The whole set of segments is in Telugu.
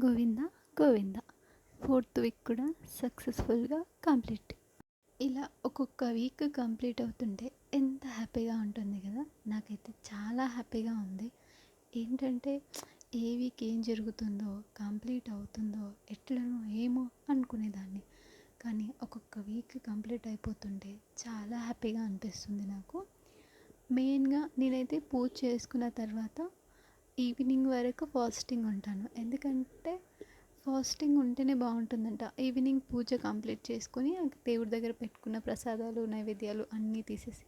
గోవింద గోవింద. ఫోర్త్ వీక్ కూడా సక్సెస్ఫుల్గా కంప్లీట్. ఇలా ఒక్కొక్క వీక్ కంప్లీట్ అవుతుంటే ఎంత హ్యాపీగా ఉంటుంది కదా. నాకైతే చాలా హ్యాపీగా ఉంది. ఏంటంటే ఏ వీక్ ఏం జరుగుతుందో, కంప్లీట్ అవుతుందో ఎట్లనో ఏమో అనుకునేదాన్ని. కానీ ఒక్కొక్క వీక్ కంప్లీట్ అయిపోతుంటే చాలా హ్యాపీగా అనిపిస్తుంది నాకు. మెయిన్గా నేనైతే పూజ చేసుకున్న తర్వాత ఈవినింగ్ వరకు ఫాస్టింగ్ ఉంటాను. ఎందుకంటే ఫాస్టింగ్ ఉంటేనే బాగుంటుందంట. ఈవినింగ్ పూజ కంప్లీట్ చేసుకొని దేవుడి దగ్గర పెట్టుకున్న ప్రసాదాలు, నైవేద్యాలు అన్నీ తీసేసి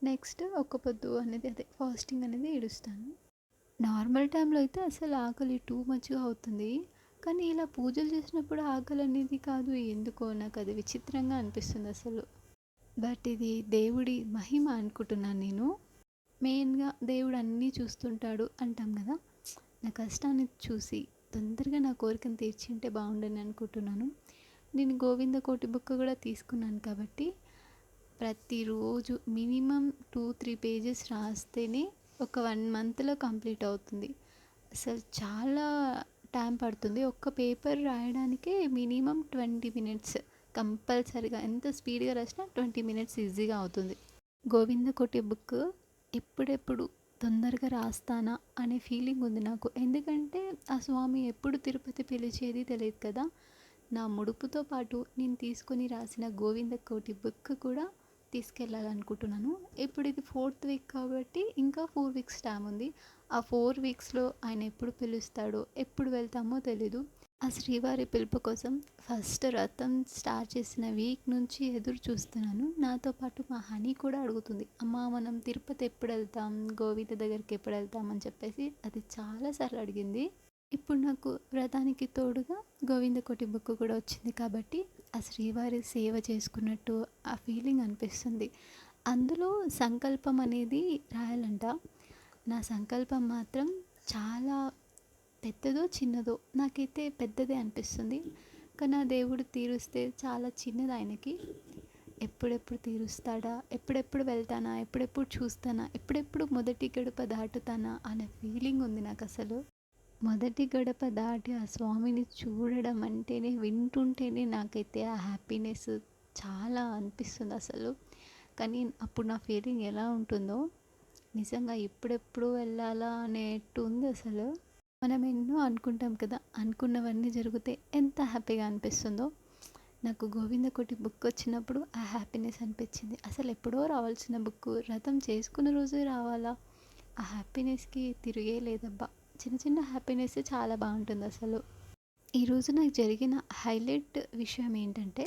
నెక్స్ట్ ఒక్క పొద్దు అనేది అదే ఫాస్టింగ్ అనేది ఇడుస్తాను. నార్మల్ టైంలో అయితే అసలు ఆకలి టూ మచ్గా అవుతుంది. కానీ ఇలా పూజలు చేసినప్పుడు ఆకలి అనేది కాదు, ఎందుకో నాకు అది విచిత్రంగా అనిపిస్తుంది అసలు. బట్ ఇది దేవుడి మహిమ అనుకుంటున్నాను నేను. మెయిన్గా దేవుడు అన్నీ చూస్తుంటాడు అంటాం కదా. నా కష్టాన్ని చూసి తొందరగా నా కోరికను తీర్చింటే బాగుండని అనుకుంటున్నాను. నేను గోవింద కోటి బుక్ కూడా తీసుకున్నాను కాబట్టి ప్రతిరోజు మినిమం 2-3 పేజెస్ రాస్తేనే ఒక 1 మంత్లో కంప్లీట్ అవుతుంది. అసలు చాలా టైం పడుతుంది. ఒక్క పేపర్ రాయడానికే మినిమం 20 మినిట్స్ కంపల్సరీగా. ఎంత స్పీడ్గా రాసినా 20 మినిట్స్ ఈజీగా అవుతుంది. గోవింద కోటి బుక్ ఎప్పుడెప్పుడు తొందరగా రాస్తానా అనే ఫీలింగ్ ఉంది నాకు. ఎందుకంటే ఆ స్వామి ఎప్పుడు తిరుపతి పిలిచేది తెలియదు కదా. నా ముడుపుతో పాటు నేను తీసుకొని రాసిన గోవింద కోటి బుక్ కూడా తీసుకెళ్ళాలనుకుంటున్నాను. ఇప్పుడు ఇది 4th వీక్ కాబట్టి ఇంకా 4 వీక్స్ టైం ఉంది. ఆ 4 వీక్స్లో ఆయన ఎప్పుడు పిలుస్తాడో, ఎప్పుడు వెళ్తామో తెలీదు. ఆ శ్రీవారి పిలుపు కోసం ఫస్ట్ రథం స్టార్ట్ చేసిన వీక్ నుంచి ఎదురు చూస్తున్నాను. నాతో పాటు మా హనీ కూడా అడుగుతుంది, అమ్మ మనం తిరుపతి ఎప్పుడు వెళ్తాం, గోవింద దగ్గరికి ఎప్పుడు వెళ్తాం అని చెప్పేసి అది చాలాసార్లు అడిగింది. ఇప్పుడు నాకు వ్రతానికి తోడుగా గోవింద కోటి బుక్ కూడా వచ్చింది కాబట్టి ఆ శ్రీవారి సేవ చేసుకున్నట్టు ఆ ఫీలింగ్ అనిపిస్తుంది. అందులో సంకల్పం అనేది రాయాలంట. నా సంకల్పం మాత్రం చాలా పెద్దదో చిన్నదో నాకైతే పెద్దదే అనిపిస్తుంది. కానీ ఆ దేవుడు తీరుస్తే చాలా చిన్నది ఆయనకి. ఎప్పుడెప్పుడు తీరుస్తాడా, ఎప్పుడెప్పుడు వెళ్తానా, ఎప్పుడెప్పుడు చూస్తానా, ఎప్పుడెప్పుడు మొదటి గడప దాటుతానా అనే ఫీలింగ్ ఉంది నాకు అసలు. మొదటి గడప దాటి ఆ స్వామిని చూడడం అంటేనే, వింటుంటేనే నాకైతే ఆ హ్యాపీనెస్ చాలా అనిపిస్తుంది అసలు. కానీ అప్పుడు నా ఫీలింగ్ ఎలా ఉంటుందో నిజంగా ఎప్పుడెప్పుడు వెళ్ళాలా అనేట్టు ఉంది అసలు. మనం ఎన్నో అనుకుంటాం కదా, అనుకున్నవన్నీ జరిగితే ఎంత హ్యాపీగా అనిపిస్తుందో. నాకు గోవింద కోటి బుక్ వచ్చినప్పుడు ఆ హ్యాపీనెస్ అనిపించింది. అసలు ఎప్పుడో రావాల్సిన బుక్ రథం చేసుకున్న రోజే రావాలా, ఆ హ్యాపీనెస్కి తిరిగే లేదబ్బా. చిన్న చిన్న హ్యాపీనెస్ చాలా బాగుంటుంది అసలు. ఈరోజు నాకు జరిగిన హైలైట్ విషయం ఏంటంటే,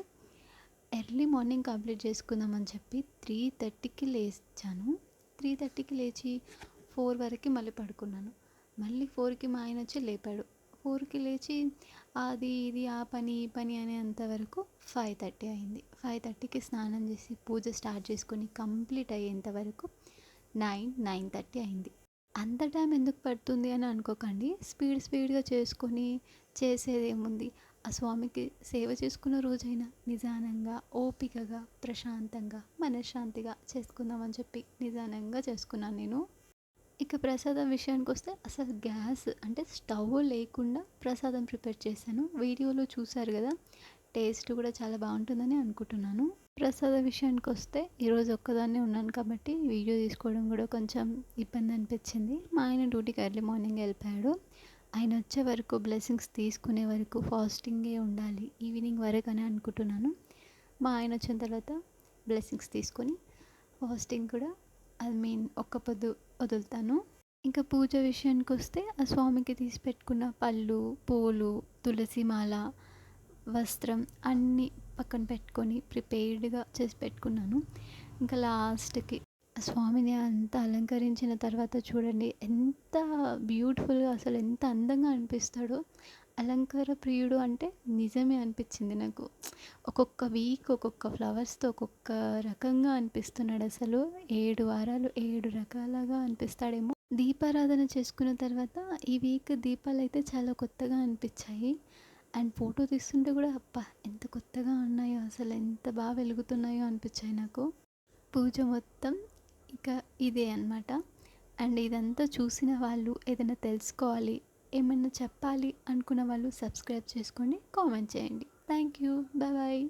ఎర్లీ మార్నింగ్ కంప్లీట్ చేసుకుందామని చెప్పి 3:30కి లేచాను. 3:30కి లేచి 4 వరకు మళ్ళీ పడుకున్నాను. మళ్ళీ 4కి మా ఆయన వచ్చి లేపాడు. 4కి లేచి అది ఇది ఆ పని ఈ పని అనేంతవరకు 5:30 అయింది. 5:30కి స్నానం చేసి పూజ స్టార్ట్ చేసుకొని కంప్లీట్ అయ్యేంత వరకు 9-9:30 అయింది. అంత టైం ఎందుకు పడుతుంది అని అనుకోకండి. స్పీడ్గా చేసుకొని చేసేది ఏముంది. ఆ స్వామికి సేవ చేసుకున్న రోజైనా నిదానంగా, ఓపికగా, ప్రశాంతంగా, మనశ్శాంతిగా చేసుకుందామని చెప్పి నిదానంగా చేసుకున్నాను నేను. ఇక ప్రసాదం విషయానికి వస్తే అసలు గ్యాస్ అంటే స్టవ్ లేకుండా ప్రసాదం ప్రిపేర్ చేశాను. వీడియోలో చూసారు కదా, టేస్ట్ కూడా చాలా బాగుంటుందని అనుకుంటున్నాను. ప్రసాద విషయానికి వస్తే ఈరోజు ఒక్కదాన్నే ఉన్నాను కాబట్టి వీడియో తీసుకోవడం కూడా కొంచెం ఇబ్బంది అనిపించింది. మా ఆయన డ్యూటీకి ఎర్లీ మార్నింగ్ వెళ్ళిపోయాడు. ఆయన వచ్చే వరకు, బ్లెస్సింగ్స్ తీసుకునే వరకు ఫాస్టింగే ఉండాలి ఈవినింగ్ వరకు అని అనుకుంటున్నాను. మా ఆయన వచ్చిన తర్వాత బ్లెస్సింగ్స్ తీసుకొని ఫాస్టింగ్ కూడా ఒక్క పొద్దు వదులుతాను. ఇంకా పూజ విషయానికి వస్తే ఆ స్వామికి తీసి పెట్టుకున్న పళ్ళు, పూలు, తులసి మాల, వస్త్రం అన్నీ పక్కన పెట్టుకొని ప్రిపేర్డ్గా చేసి పెట్టుకున్నాను. ఇంకా లాస్ట్కి స్వామిని అంతా అలంకరించిన తర్వాత చూడండి ఎంత బ్యూటిఫుల్గా, అసలు ఎంత అందంగా అనిపిస్తాడో. అలంకార ప్రియుడు అంటే నిజమే అనిపించింది నాకు. ఒక్కొక్క వీక్ ఒక్కొక్క ఫ్లవర్స్తో ఒక్కొక్క రకంగా అనిపిస్తున్నాడు అసలు. 7 వారాలు 7 రకాలుగా అనిపిస్తాడేమో. దీపారాధన చేసుకున్న తర్వాత ఈ వీక్ దీపాలు అయితే చాలా కొత్తగా అనిపించాయి. అండ్ ఫోటో తీస్తుంటే కూడా అబ్బా ఎంత కొత్తగా ఉన్నాయో, అసలు ఎంత బాగా వెలుగుతున్నాయో అనిపించాయి నాకు. పూజ మొత్తం ఇక ఇదే అన్నమాట. అండ్ ఇదంతా చూసిన వాళ్ళు ఏదైనా తెలుసుకోవాలి, ఏమైనా చెప్పాలి అనుకున్న వాళ్ళు సబ్స్క్రైబ్ చేసుకోండి, కామెంట్ చేయండి. Thank you. Bye bye.